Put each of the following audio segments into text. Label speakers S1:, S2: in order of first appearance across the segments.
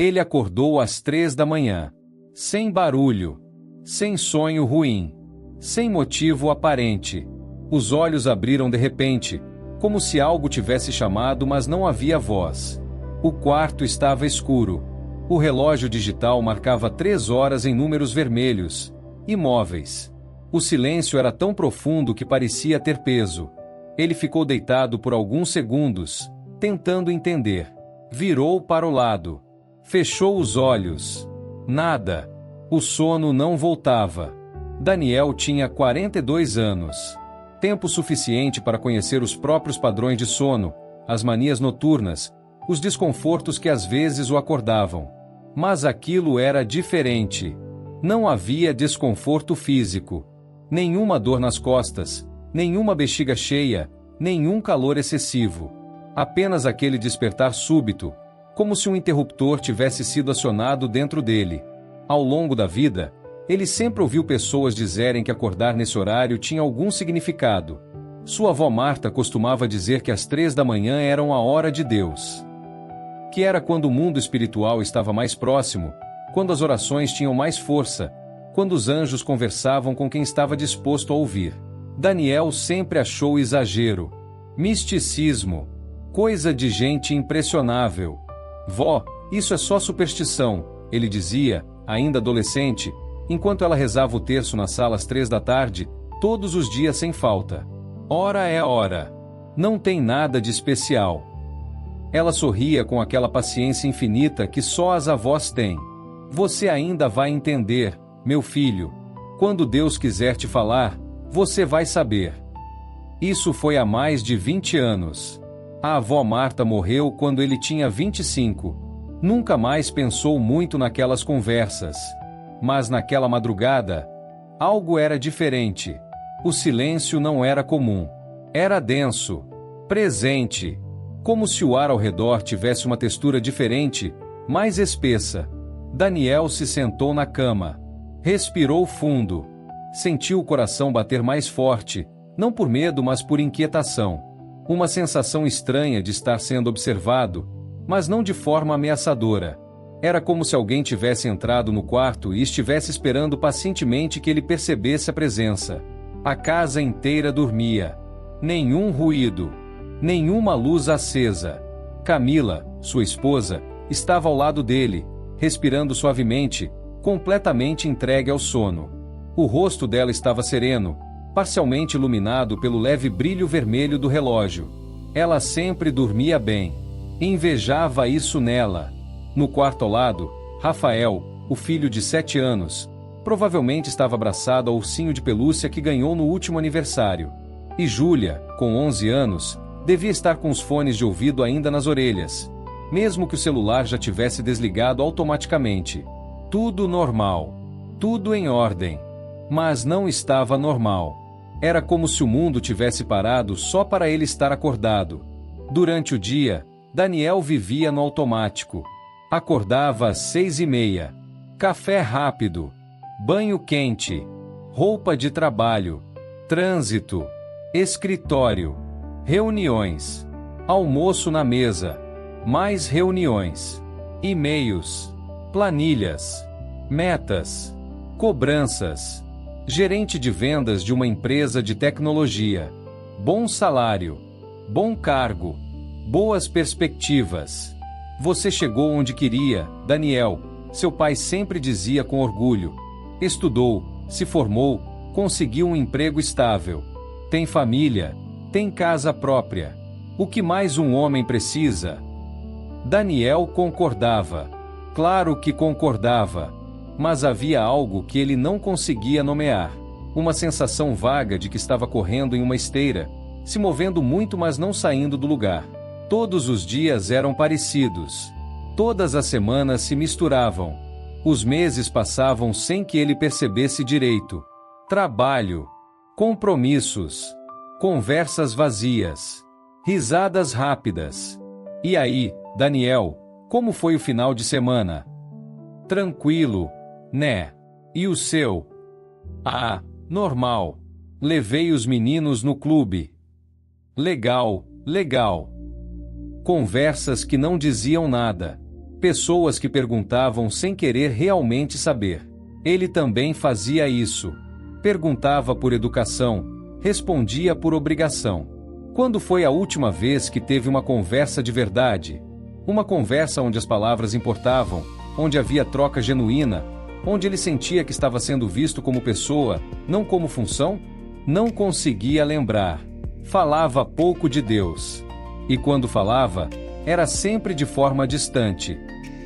S1: Ele acordou às 3 da manhã. Sem barulho. Sem sonho ruim. Sem motivo aparente. Os olhos abriram de repente, como se algo tivesse chamado, mas não havia voz. O quarto estava escuro. O relógio digital marcava 3 horas em números vermelhos, imóveis. O silêncio era tão profundo que parecia ter peso. Ele ficou deitado por alguns segundos, tentando entender. Virou para o lado. Fechou os olhos. Nada. O sono não voltava. Daniel tinha 42 anos. Tempo suficiente para conhecer os próprios padrões de sono, as manias noturnas, os desconfortos que às vezes o acordavam. Mas aquilo era diferente. Não havia desconforto físico. Nenhuma dor nas costas, nenhuma bexiga cheia, nenhum calor excessivo. Apenas aquele despertar súbito, como se um interruptor tivesse sido acionado dentro dele. Ao longo da vida, ele sempre ouviu pessoas dizerem que acordar nesse horário tinha algum significado. Sua avó Marta costumava dizer que às 3 da manhã eram a hora de Deus. Que era quando o mundo espiritual estava mais próximo, quando as orações tinham mais força, quando os anjos conversavam com quem estava disposto a ouvir. Daniel sempre achou exagero. Misticismo. Coisa de gente impressionável. Vó, isso é só superstição, ele dizia, ainda adolescente, enquanto ela rezava o terço na sala às 3 da tarde, todos os dias sem falta. Hora é hora. Não tem nada de especial. Ela sorria com aquela paciência infinita que só as avós têm. Você ainda vai entender, meu filho. Quando Deus quiser te falar, você vai saber. Isso foi há mais de 20 anos. A avó Marta morreu quando ele tinha 25. Nunca mais pensou muito naquelas conversas. Mas naquela madrugada, algo era diferente. O silêncio não era comum. Era denso, presente, como se o ar ao redor tivesse uma textura diferente, mais espessa. Daniel se sentou na cama. Respirou fundo. Sentiu o coração bater mais forte, não por medo, mas por inquietação. Uma sensação estranha de estar sendo observado, mas não de forma ameaçadora. Era como se alguém tivesse entrado no quarto e estivesse esperando pacientemente que ele percebesse a presença. A casa inteira dormia. Nenhum ruído. Nenhuma luz acesa. Camila, sua esposa, estava ao lado dele, respirando suavemente, completamente entregue ao sono. O rosto dela estava sereno, parcialmente iluminado pelo leve brilho vermelho do relógio. Ela sempre dormia bem. Invejava isso nela. No quarto ao lado, Rafael, o filho de 7 anos, provavelmente estava abraçado ao ursinho de pelúcia que ganhou no último aniversário. E Júlia, com 11 anos, devia estar com os fones de ouvido ainda nas orelhas, mesmo que o celular já tivesse desligado automaticamente. Tudo normal. Tudo em ordem. Mas não estava normal. Era como se o mundo tivesse parado só para ele estar acordado. Durante o dia, Daniel vivia no automático. Acordava às 6h30. Café rápido. Banho quente. Roupa de trabalho. Trânsito. Escritório. Reuniões. Almoço na mesa. Mais reuniões. E-mails. Planilhas. Metas. Cobranças. Gerente de vendas de uma empresa de tecnologia. Bom salário. Bom cargo. Boas perspectivas. Você chegou onde queria, Daniel, seu pai sempre dizia com orgulho. Estudou, se formou, conseguiu um emprego estável. Tem família, tem casa própria. O que mais um homem precisa? Daniel concordava. Claro que concordava. Mas havia algo que ele não conseguia nomear. Uma sensação vaga de que estava correndo em uma esteira, se movendo muito mas não saindo do lugar. Todos os dias eram parecidos. Todas as semanas se misturavam. Os meses passavam sem que ele percebesse direito. Trabalho. Compromissos. Conversas vazias. Risadas rápidas. E aí, Daniel, como foi o final de semana? Tranquilo, né? E o seu? Ah, normal. Levei os meninos no clube. Legal, legal. Conversas que não diziam nada. Pessoas que perguntavam sem querer realmente saber. Ele também fazia isso. Perguntava por educação, respondia por obrigação. Quando foi a última vez que teve uma conversa de verdade? Uma conversa onde as palavras importavam, onde havia troca genuína, onde ele sentia que estava sendo visto como pessoa, não como função? Não conseguia lembrar. Falava pouco de Deus. E quando falava, era sempre de forma distante,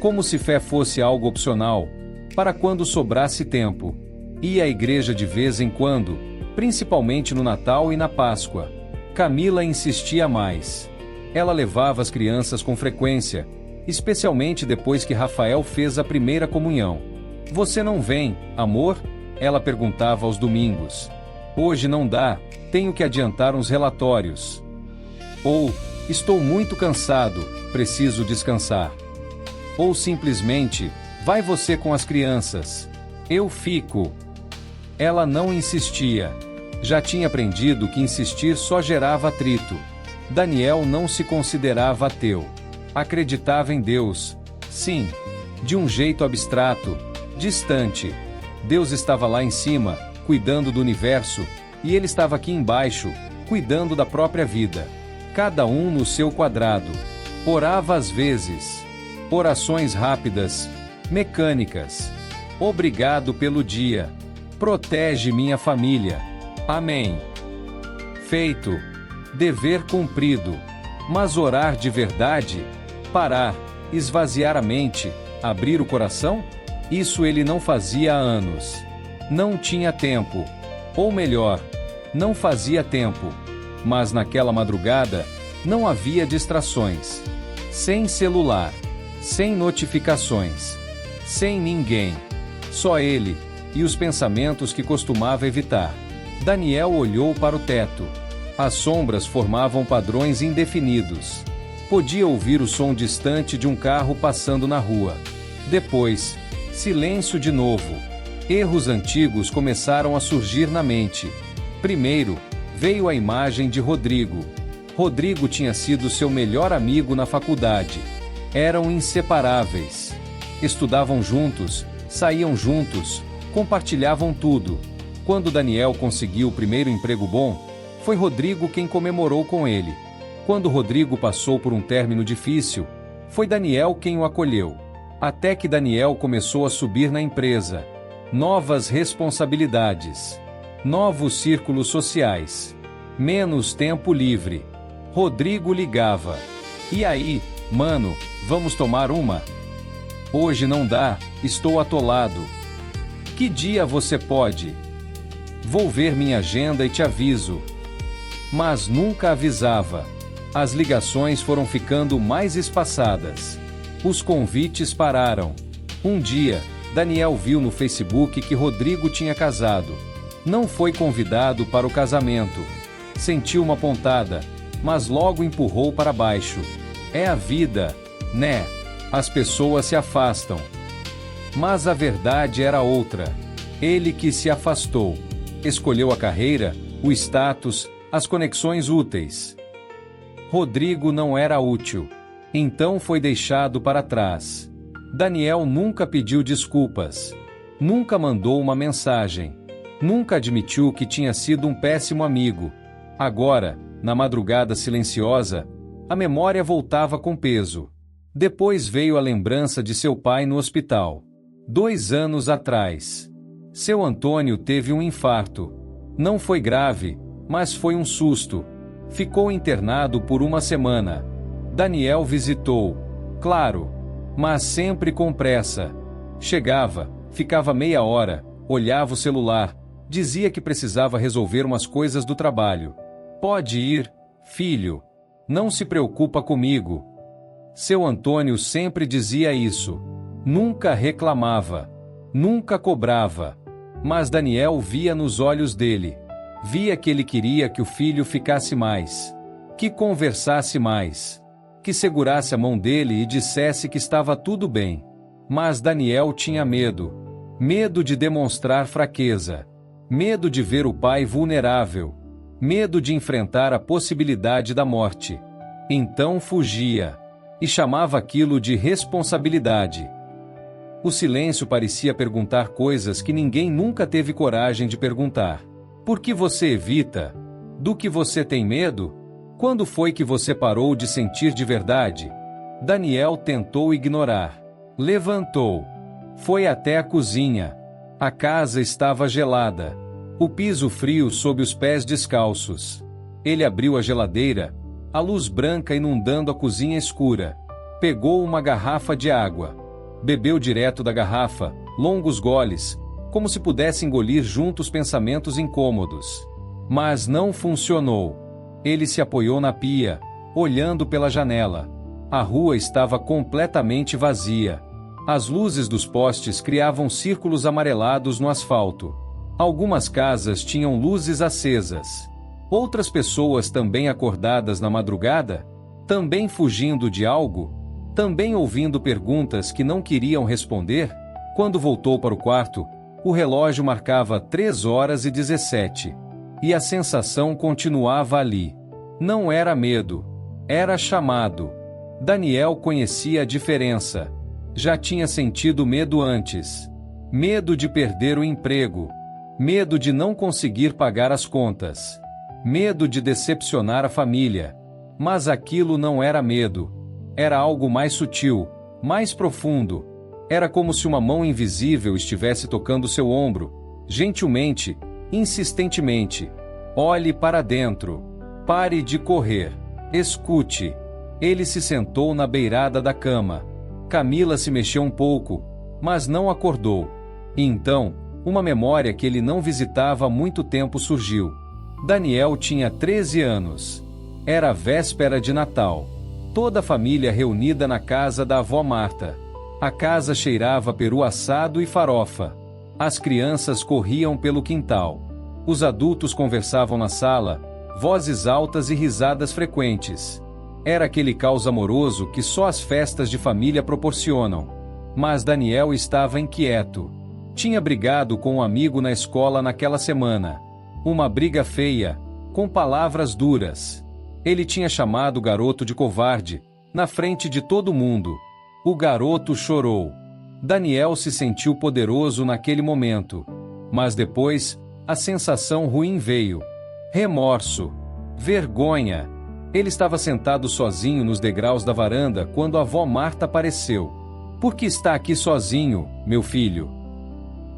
S1: como se fé fosse algo opcional, para quando sobrasse tempo. Ia à igreja de vez em quando, principalmente no Natal e na Páscoa. Camila insistia mais. Ela levava as crianças com frequência, especialmente depois que Rafael fez a primeira comunhão. Você não vem, amor? Ela perguntava aos domingos. Hoje não dá, tenho que adiantar uns relatórios. Ou, estou muito cansado, preciso descansar. Ou simplesmente, vai você com as crianças. Eu fico. Ela não insistia. Já tinha aprendido que insistir só gerava atrito. Daniel não se considerava ateu. Acreditava em Deus. Sim, de um jeito abstrato, distante. Deus estava lá em cima, cuidando do universo, e ele estava aqui embaixo, cuidando da própria vida. Cada um no seu quadrado. Orava às vezes. Orações rápidas, mecânicas. Obrigado pelo dia. Protege minha família. Amém. Feito. Dever cumprido. Mas orar de verdade? Parar, esvaziar a mente, abrir o coração? Isso ele não fazia há anos. Não tinha tempo. Ou melhor, não fazia tempo. Mas naquela madrugada, não havia distrações. Sem celular. Sem notificações. Sem ninguém. Só ele, e os pensamentos que costumava evitar. Daniel olhou para o teto. As sombras formavam padrões indefinidos. Podia ouvir o som distante de um carro passando na rua. Depois, silêncio de novo. Erros antigos começaram a surgir na mente. Primeiro, veio a imagem de Rodrigo. Rodrigo tinha sido seu melhor amigo na faculdade. Eram inseparáveis. Estudavam juntos, saíam juntos, compartilhavam tudo. Quando Daniel conseguiu o primeiro emprego bom, foi Rodrigo quem comemorou com ele. Quando Rodrigo passou por um término difícil, foi Daniel quem o acolheu. Até que Daniel começou a subir na empresa. Novas responsabilidades. Novos círculos sociais. Menos tempo livre. Rodrigo ligava. E aí, mano, vamos tomar uma? Hoje não dá, estou atolado. Que dia você pode? Vou ver minha agenda e te aviso. Mas nunca avisava. As ligações foram ficando mais espaçadas. Os convites pararam. Um dia, Daniel viu no Facebook que Rodrigo tinha casado. Não foi convidado para o casamento. Sentiu uma pontada, mas logo empurrou para baixo. É a vida, né? As pessoas se afastam. Mas a verdade era outra. Ele que se afastou. Escolheu a carreira, o status, as conexões úteis. Rodrigo não era útil. Então foi deixado para trás. Daniel nunca pediu desculpas. Nunca mandou uma mensagem. Nunca admitiu que tinha sido um péssimo amigo. Agora, na madrugada silenciosa, a memória voltava com peso. Depois veio a lembrança de seu pai no hospital. 2 anos atrás. Seu Antônio teve um infarto. Não foi grave, mas foi um susto. Ficou internado por 1 semana. Daniel visitou. Claro, mas sempre com pressa. Chegava, ficava meia hora, olhava o celular, dizia que precisava resolver umas coisas do trabalho. Pode ir, filho. Não se preocupa comigo. Seu Antônio sempre dizia isso. Nunca reclamava. Nunca cobrava. Mas Daniel via nos olhos dele. Via que ele queria que o filho ficasse mais. Que conversasse mais. Que segurasse a mão dele e dissesse que estava tudo bem. Mas Daniel tinha medo. Medo de demonstrar fraqueza. Medo de ver o pai vulnerável. Medo de enfrentar a possibilidade da morte. Então fugia. e chamava aquilo de responsabilidade. O silêncio parecia perguntar coisas que ninguém nunca teve coragem de perguntar. Por que você evita? Do que você tem medo? Quando foi que você parou de sentir de verdade? Daniel tentou ignorar. Levantou. Foi até a cozinha. A casa estava gelada. O piso frio sob os pés descalços. Ele abriu a geladeira, a luz branca inundando a cozinha escura. Pegou uma garrafa de água. Bebeu direto da garrafa, longos goles, como se pudesse engolir juntos pensamentos incômodos. Mas não funcionou. Ele se apoiou na pia, olhando pela janela. A rua estava completamente vazia. As luzes dos postes criavam círculos amarelados no asfalto. Algumas casas tinham luzes acesas. Outras pessoas também acordadas na madrugada, também fugindo de algo, também ouvindo perguntas que não queriam responder. Quando voltou para o quarto, o relógio marcava 3h17. E a sensação continuava ali. Não era medo, era chamado. Daniel conhecia a diferença. Já tinha sentido medo antes. Medo de perder o emprego. Medo de não conseguir pagar as contas. Medo de decepcionar a família. Mas aquilo não era medo. Era algo mais sutil, mais profundo. Era como se uma mão invisível estivesse tocando seu ombro, gentilmente, insistentemente. Olhe para dentro. Pare de correr. Escute. Ele se sentou na beirada da cama. Camila se mexeu um pouco, mas não acordou. E então, uma memória que ele não visitava há muito tempo surgiu. Daniel tinha 13 anos. Era a véspera de Natal. Toda a família reunida na casa da avó Marta. A casa cheirava peru assado e farofa. As crianças corriam pelo quintal. Os adultos conversavam na sala, vozes altas e risadas frequentes. Era aquele caos amoroso que só as festas de família proporcionam. Mas Daniel estava inquieto. Tinha brigado com um amigo na escola naquela semana. Uma briga feia, com palavras duras. Ele tinha chamado o garoto de covarde, na frente de todo mundo. O garoto chorou. Daniel se sentiu poderoso naquele momento. Mas depois, a sensação ruim veio. Remorso. Vergonha. Ele estava sentado sozinho nos degraus da varanda quando a avó Marta apareceu. Por que está aqui sozinho, meu filho?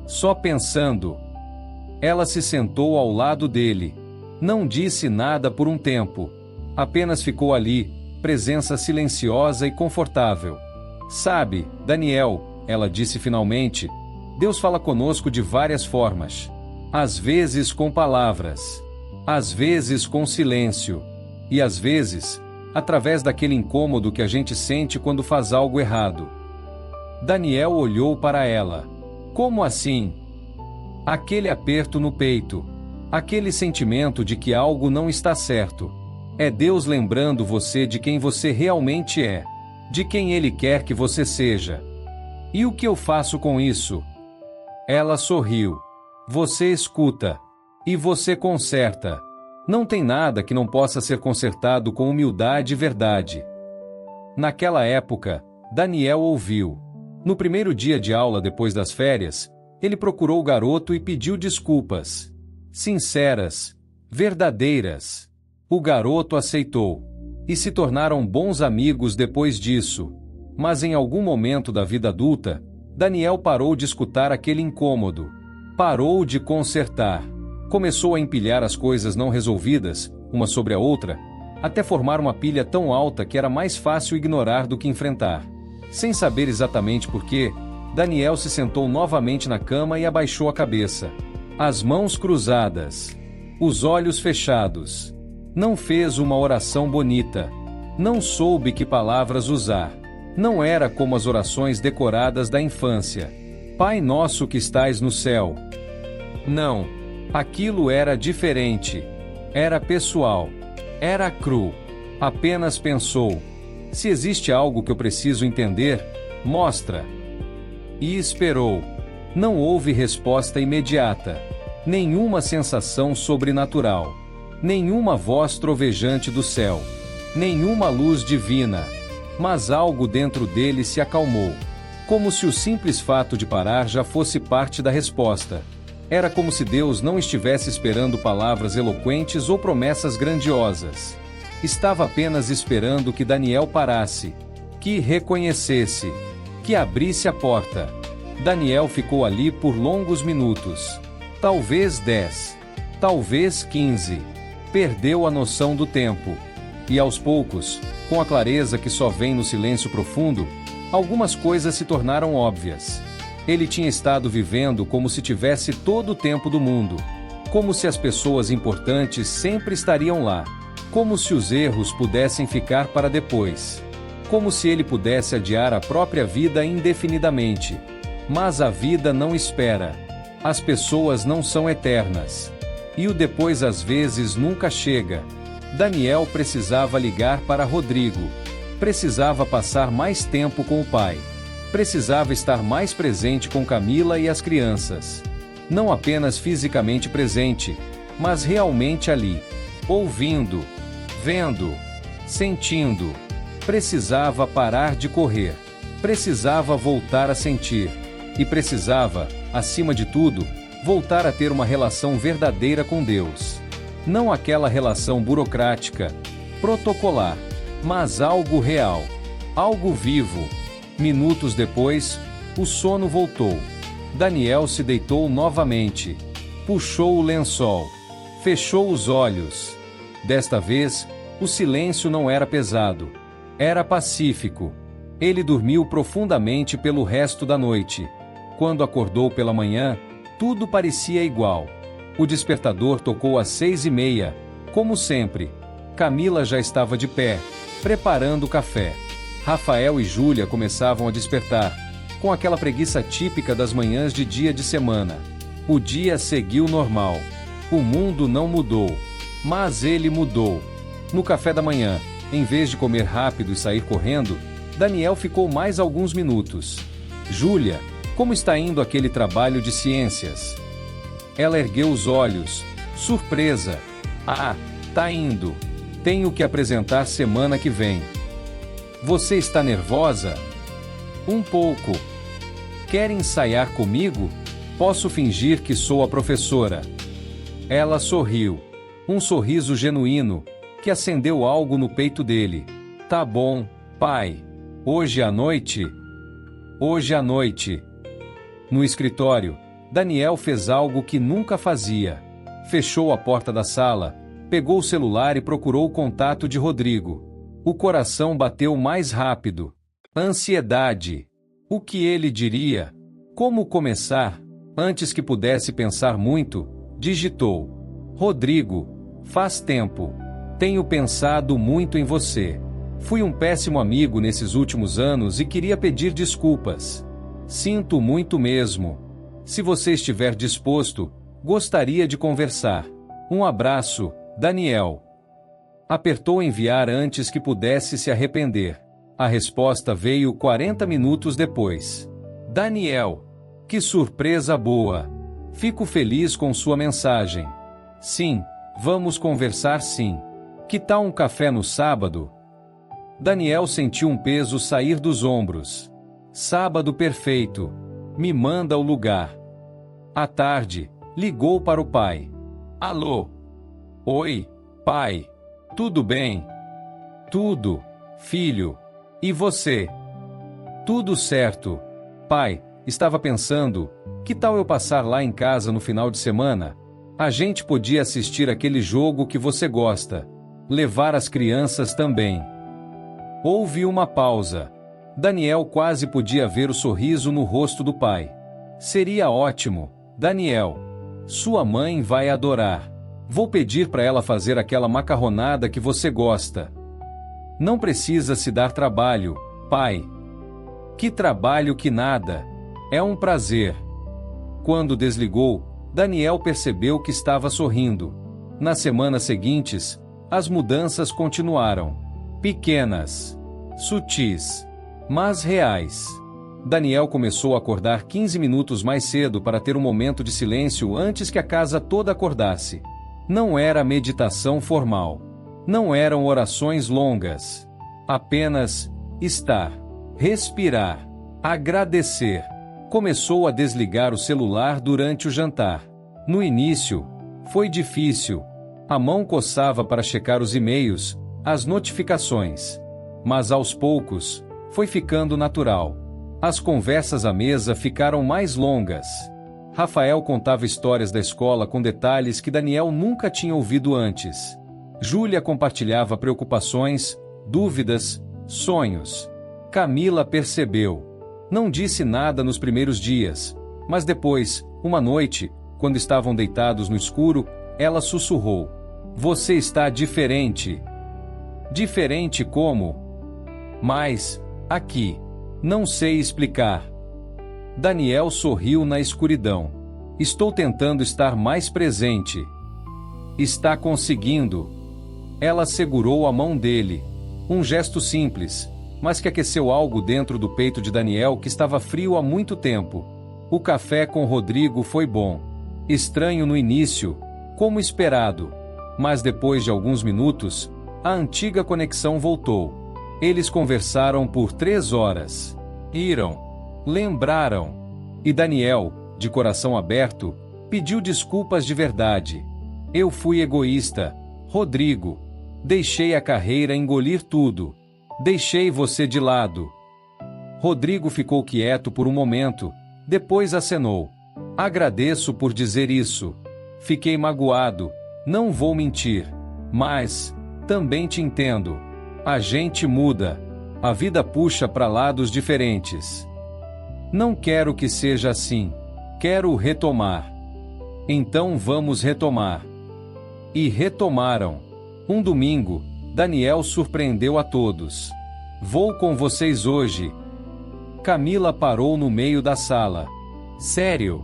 S1: Só pensando. Ela se sentou ao lado dele. Não disse nada por um tempo. Apenas ficou ali, presença silenciosa e confortável. Sabe, Daniel, ela disse finalmente, Deus fala conosco de várias formas. Às vezes com palavras. Às vezes com silêncio. E às vezes, através daquele incômodo que a gente sente quando faz algo errado. Daniel olhou para ela. Como assim? Aquele aperto no peito. Aquele sentimento de que algo não está certo. É Deus lembrando você de quem você realmente é. De quem Ele quer que você seja. E o que eu faço com isso? Ela sorriu. Você escuta. E você conserta. Não tem nada que não possa ser consertado com humildade e verdade. Naquela época, Daniel ouviu. No primeiro dia de aula depois das férias, ele procurou o garoto e pediu desculpas. Sinceras, verdadeiras. O garoto aceitou. E se tornaram bons amigos depois disso. Mas em algum momento da vida adulta, Daniel parou de escutar aquele incômodo. Parou de consertar. Começou a empilhar as coisas não resolvidas, uma sobre a outra, até formar uma pilha tão alta que era mais fácil ignorar do que enfrentar. Sem saber exatamente por quê, Daniel se sentou novamente na cama e abaixou a cabeça. As mãos cruzadas. Os olhos fechados. Não fez uma oração bonita. Não soube que palavras usar. Não era como as orações decoradas da infância. Pai nosso que estais no céu. Não. Aquilo era diferente. Era pessoal. Era cru. Apenas pensou. Se existe algo que eu preciso entender, mostra. E esperou. Não houve resposta imediata. Nenhuma sensação sobrenatural. Nenhuma voz trovejante do céu. Nenhuma luz divina. Mas algo dentro dele se acalmou. Como se o simples fato de parar já fosse parte da resposta. Era como se Deus não estivesse esperando palavras eloquentes ou promessas grandiosas. Estava apenas esperando que Daniel parasse, que reconhecesse, que abrisse a porta. Daniel ficou ali por longos minutos. Talvez 10, talvez 15. Perdeu a noção do tempo. E aos poucos, com a clareza que só vem no silêncio profundo, algumas coisas se tornaram óbvias. Ele tinha estado vivendo como se tivesse todo o tempo do mundo. Como se as pessoas importantes sempre estariam lá. Como se os erros pudessem ficar para depois. Como se ele pudesse adiar a própria vida indefinidamente. Mas a vida não espera. As pessoas não são eternas. E o depois às vezes nunca chega. Daniel precisava ligar para Rodrigo. Precisava passar mais tempo com o pai. Precisava estar mais presente com Camila e as crianças. Não apenas fisicamente presente, mas realmente ali. Ouvindo, vendo, sentindo. Precisava parar de correr. Precisava voltar a sentir. E precisava, acima de tudo, voltar a ter uma relação verdadeira com Deus. Não aquela relação burocrática, protocolar, mas algo real, algo vivo. Minutos depois, o sono voltou. Daniel se deitou novamente. Puxou o lençol. Fechou os olhos. Desta vez, o silêncio não era pesado. Era pacífico. Ele dormiu profundamente pelo resto da noite. Quando acordou pela manhã, tudo parecia igual. O despertador tocou às 6:30, como sempre. Camila já estava de pé, preparando o café. Rafael e Júlia começavam a despertar, com aquela preguiça típica das manhãs de dia de semana. O dia seguiu normal. O mundo não mudou, mas ele mudou. No café da manhã, em vez de comer rápido e sair correndo, Daniel ficou mais alguns minutos. Júlia, como está indo aquele trabalho de ciências? Ela ergueu os olhos, surpresa. Ah, tá indo. Tenho que apresentar semana que vem. Você está nervosa? Um pouco. Quer ensaiar comigo? Posso fingir que sou a professora. Ela sorriu. Um sorriso genuíno, que acendeu algo no peito dele. Tá bom, pai. Hoje à noite? Hoje à noite. No escritório, Daniel fez algo que nunca fazia. Fechou a porta da sala, pegou o celular e procurou o contato de Rodrigo. O coração bateu mais rápido. Ansiedade. O que ele diria? Como começar? Antes que pudesse pensar muito, digitou: Rodrigo, faz tempo. Tenho pensado muito em você. Fui um péssimo amigo nesses últimos anos e queria pedir desculpas. Sinto muito mesmo. Se você estiver disposto, gostaria de conversar. Um abraço, Daniel. Apertou enviar antes que pudesse se arrepender. A resposta veio 40 minutos depois. Daniel. Que surpresa boa. Fico feliz com sua mensagem. Sim, vamos conversar sim. Que tal um café no sábado? Daniel sentiu um peso sair dos ombros. Sábado perfeito. Me manda o lugar. À tarde, ligou para o pai. Alô? Oi, pai. Tudo bem? Tudo, filho. E você? Tudo certo. Pai, estava pensando, que tal eu passar lá em casa no final de semana? A gente podia assistir aquele jogo que você gosta. Levar as crianças também. Houve uma pausa. Daniel quase podia ver o sorriso no rosto do pai. Seria ótimo, Daniel. Sua mãe vai adorar. Vou pedir para ela fazer aquela macarronada que você gosta. Não precisa se dar trabalho, pai. Que trabalho que nada. É um prazer. Quando desligou, Daniel percebeu que estava sorrindo. Nas semanas seguintes, as mudanças continuaram. Pequenas, sutis, mas reais. Daniel começou a acordar 15 minutos mais cedo para ter um momento de silêncio antes que a casa toda acordasse. Não era meditação formal. Não eram orações longas. Apenas estar, respirar, agradecer. Começou a desligar o celular durante o jantar. No início, foi difícil. A mão coçava para checar os e-mails, as notificações. Mas aos poucos, foi ficando natural. As conversas à mesa ficaram mais longas. Rafael contava histórias da escola com detalhes que Daniel nunca tinha ouvido antes. Júlia compartilhava preocupações, dúvidas, sonhos. Camila percebeu. Não disse nada nos primeiros dias, mas depois, uma noite, quando estavam deitados no escuro, ela sussurrou: "Você está diferente." Diferente como? Mas, aqui, não sei explicar. Daniel sorriu na escuridão. Estou tentando estar mais presente. Está conseguindo. Ela segurou a mão dele. Um gesto simples, mas que aqueceu algo dentro do peito de Daniel que estava frio há muito tempo. O café com Rodrigo foi bom. Estranho no início, como esperado. Mas depois de alguns minutos, a antiga conexão voltou. Eles conversaram por 3 horas. Riram. Lembraram. E Daniel, de coração aberto, pediu desculpas de verdade. Eu fui egoísta, Rodrigo. Deixei a carreira engolir tudo. Deixei você de lado. Rodrigo ficou quieto por um momento, depois acenou. Agradeço por dizer isso. Fiquei magoado, não vou mentir. Mas, também te entendo. A gente muda. A vida puxa para lados diferentes. Não quero que seja assim. Quero retomar. Então vamos retomar. E retomaram. Um domingo, Daniel surpreendeu a todos. Vou com vocês hoje. Camila parou no meio da sala. Sério?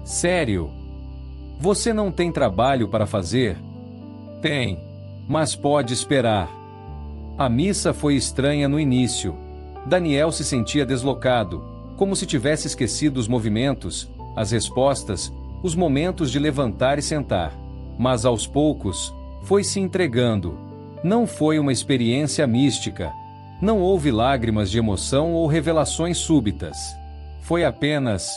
S1: Sério? Você não tem trabalho para fazer? Tem. Mas pode esperar. A missa foi estranha no início. Daniel se sentia deslocado, como se tivesse esquecido os movimentos, as respostas, os momentos de levantar e sentar. Mas aos poucos, foi se entregando. Não foi uma experiência mística. Não houve lágrimas de emoção ou revelações súbitas. Foi apenas,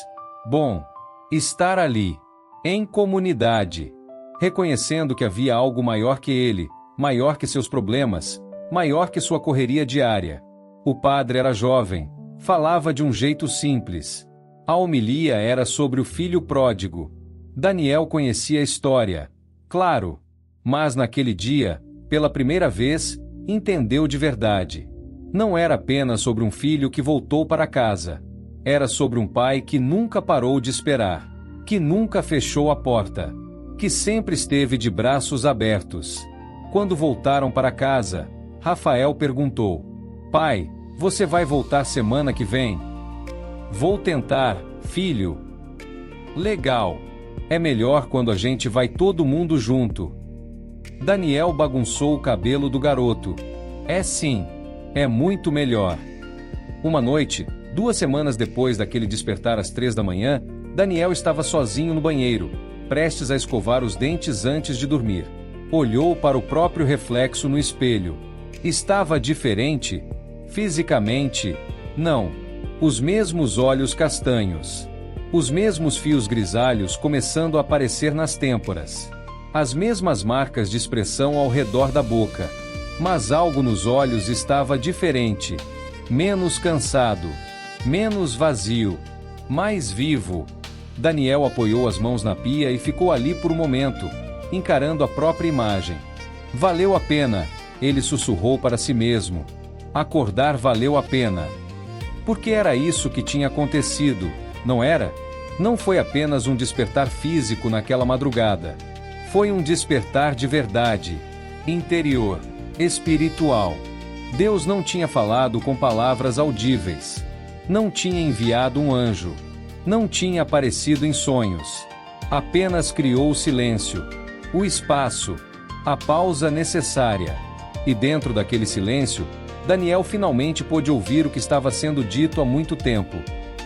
S1: bom, estar ali, em comunidade, reconhecendo que havia algo maior que ele, maior que seus problemas, maior que sua correria diária. O padre era jovem, falava de um jeito simples. A homilia era sobre o filho pródigo. Daniel conhecia a história, claro, mas naquele dia, pela primeira vez, entendeu de verdade. Não era apenas sobre um filho que voltou para casa. Era sobre um pai que nunca parou de esperar, que nunca fechou a porta, que sempre esteve de braços abertos. Quando voltaram para casa, Rafael perguntou: "Pai, você vai voltar semana que vem?" "Vou tentar, filho." "Legal. É melhor quando a gente vai todo mundo junto." Daniel bagunçou o cabelo do garoto. "É sim. É muito melhor." Uma noite, 2 semanas depois daquele despertar às 3 da manhã, Daniel estava sozinho no banheiro, prestes a escovar os dentes antes de dormir. Olhou para o próprio reflexo no espelho. Estava diferente? Fisicamente, não. Os mesmos olhos castanhos. Os mesmos fios grisalhos começando a aparecer nas têmporas. As mesmas marcas de expressão ao redor da boca. Mas algo nos olhos estava diferente. Menos cansado. Menos vazio. Mais vivo. Daniel apoiou as mãos na pia e ficou ali por um momento, encarando a própria imagem. Valeu a pena, ele sussurrou para si mesmo. Acordar valeu a pena. Porque era isso que tinha acontecido, não era? Não foi apenas um despertar físico naquela madrugada. Foi um despertar de verdade, interior, espiritual. Deus não tinha falado com palavras audíveis. Não tinha enviado um anjo. Não tinha aparecido em sonhos. Apenas criou o silêncio, o espaço, a pausa necessária. E dentro daquele silêncio, Daniel finalmente pôde ouvir o que estava sendo dito há muito tempo.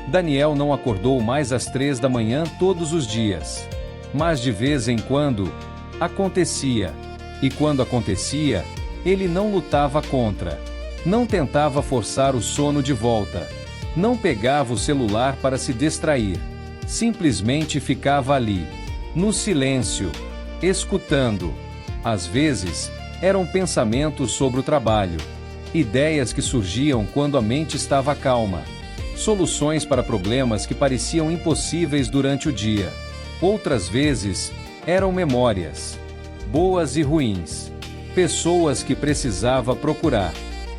S1: Daniel não acordou mais às 3 da manhã todos os dias. Mas de vez em quando, acontecia. E quando acontecia, ele não lutava contra. Não tentava forçar o sono de volta. Não pegava o celular para se distrair. Simplesmente ficava ali, no silêncio, escutando. Às vezes, eram pensamentos sobre o trabalho. Ideias que surgiam quando a mente estava calma. Soluções para problemas que pareciam impossíveis durante o dia. Outras vezes, eram memórias, boas e ruins. Pessoas que precisava procurar.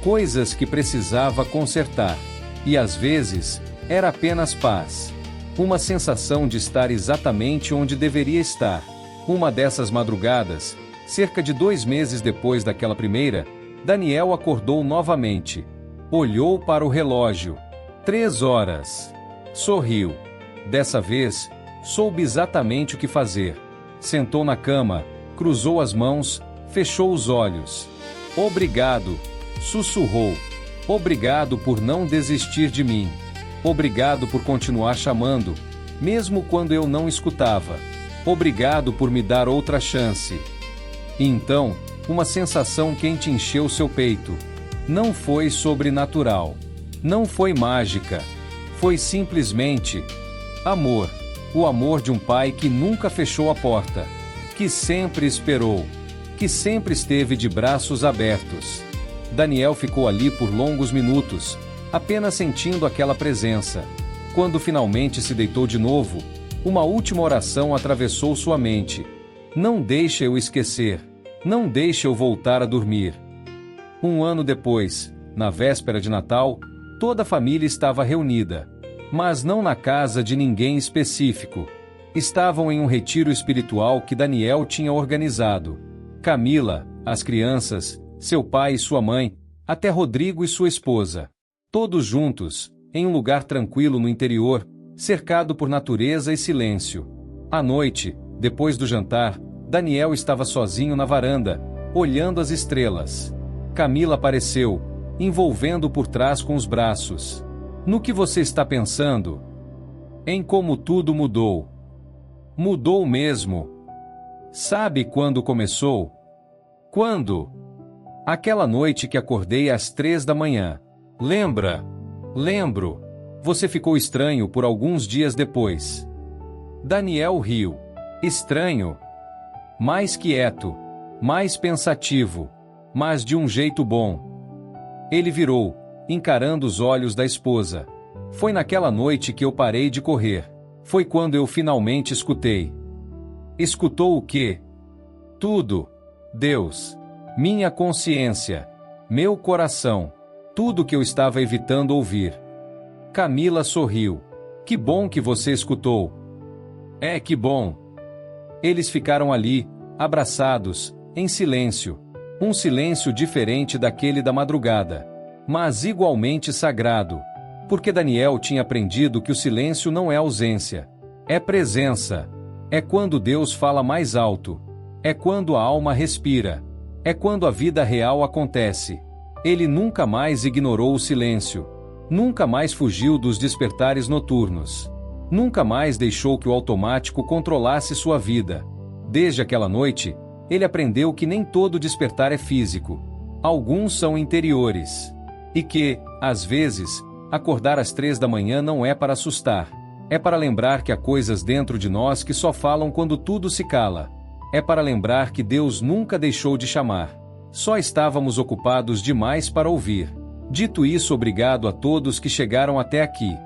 S1: Coisas que precisava consertar. E às vezes, era apenas paz. Uma sensação de estar exatamente onde deveria estar. Uma dessas madrugadas, cerca de 2 meses depois daquela primeira, Daniel acordou novamente. Olhou para o relógio. 3 horas. Sorriu. Dessa vez, soube exatamente o que fazer. Sentou na cama, cruzou as mãos, fechou os olhos. Obrigado, sussurrou. Obrigado por não desistir de mim. Obrigado por continuar chamando, mesmo quando eu não escutava. Obrigado por me dar outra chance. E então, uma sensação quente encheu seu peito. Não foi sobrenatural. Não foi mágica. Foi simplesmente amor. O amor de um pai que nunca fechou a porta. Que sempre esperou. Que sempre esteve de braços abertos. Daniel ficou ali por longos minutos, apenas sentindo aquela presença. Quando finalmente se deitou de novo, uma última oração atravessou sua mente. Não deixe eu esquecer. Não deixe eu voltar a dormir. 1 ano depois, na véspera de Natal, toda a família estava reunida. Mas não na casa de ninguém específico. Estavam em um retiro espiritual que Daniel tinha organizado. Camila, as crianças, seu pai e sua mãe, até Rodrigo e sua esposa. Todos juntos, em um lugar tranquilo no interior, cercado por natureza e silêncio. À noite, depois do jantar, Daniel estava sozinho na varanda, olhando as estrelas. Camila apareceu, envolvendo por trás com os braços. No que você está pensando? Em como tudo mudou. Mudou mesmo. Sabe quando começou? Quando? Aquela noite que acordei às 3 da manhã. Lembra? Lembro. Você ficou estranho por alguns dias depois. Daniel riu. Estranho? Mais quieto, mais pensativo, mas de um jeito bom. Ele virou, encarando os olhos da esposa. Foi naquela noite que eu parei de correr. Foi quando eu finalmente escutei. Escutou o quê? Tudo. Deus. Minha consciência. Meu coração. Tudo que eu estava evitando ouvir. Camila sorriu. Que bom que você escutou. É, que bom. Eles ficaram ali, abraçados, em silêncio. Um silêncio diferente daquele da madrugada, mas igualmente sagrado. Porque Daniel tinha aprendido que o silêncio não é ausência. É presença. É quando Deus fala mais alto. É quando a alma respira. É quando a vida real acontece. Ele nunca mais ignorou o silêncio. Nunca mais fugiu dos despertares noturnos. Nunca mais deixou que o automático controlasse sua vida. Desde aquela noite, ele aprendeu que nem todo despertar é físico. Alguns são interiores. E que, às vezes, acordar às 3 da manhã não é para assustar. É para lembrar que há coisas dentro de nós que só falam quando tudo se cala. É para lembrar que Deus nunca deixou de chamar. Só estávamos ocupados demais para ouvir. Dito isso, obrigado a todos que chegaram até aqui.